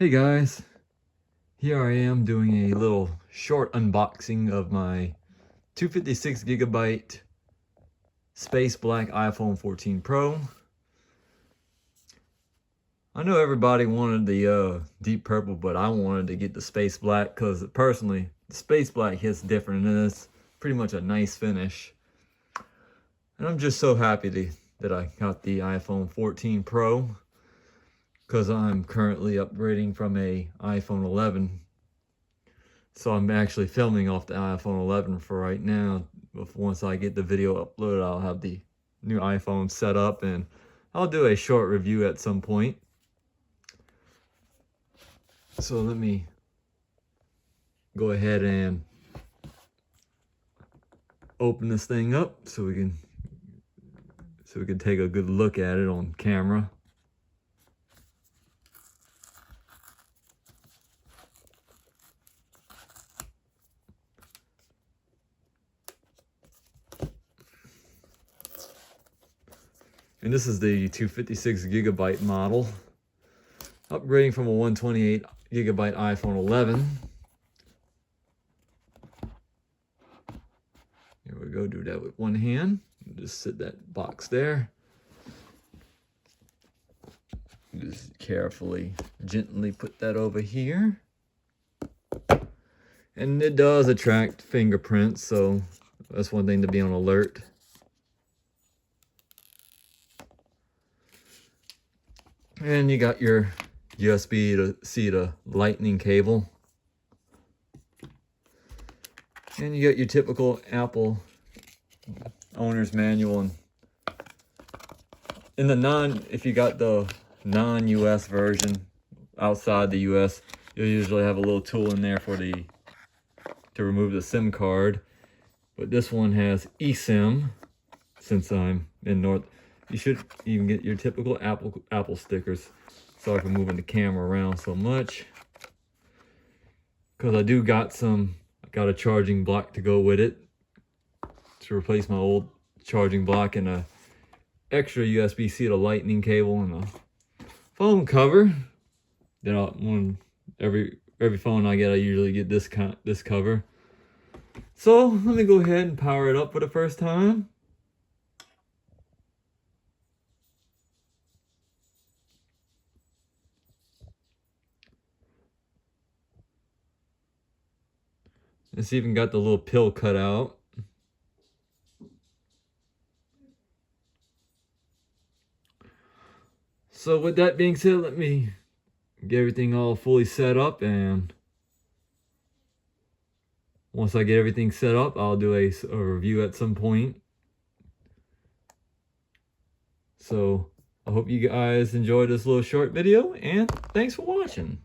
Hey guys, here I am doing a little short unboxing of my 256GB space black iPhone 14 Pro. I know everybody wanted the deep purple, but I wanted to get the space black because personally, the space black hits different and it's pretty much a nice finish. And I'm just so happy that I got the iPhone 14 Pro, because I'm currently upgrading from a iPhone 11. So I'm actually filming off the iPhone 11 for right now. Once I get the video uploaded, I'll have the new iPhone set up and I'll do a short review at some point. So let me go ahead and open this thing up so we can take a good look at it on camera. And this is the 256GB model, upgrading from a 128GB iPhone 11. Here we go, do that with one hand. Just sit that box there. Just carefully, gently put that over here. And it does attract fingerprints, so that's one thing to be on alert. And you got your USB-C to lightning cable. And you got your typical Apple owner's manual. And if you got the non-US version outside the US, you'll usually have a little tool in there to remove the SIM card. But this one has eSIM. Since I'm in North, you should even get your typical Apple stickers. Sorry for moving the camera around so much, because I got a charging block to go with it to replace my old charging block, and a extra USB-C to lightning cable, and a phone cover. Then every phone I get, I usually get this cover. So let me go ahead and power it up for the first time. It's even got the little pill cut out. So with that being said, let me get everything all fully set up, and once I get everything set up, I'll do a review at some point. So I hope you guys enjoyed this little short video, and thanks for watching.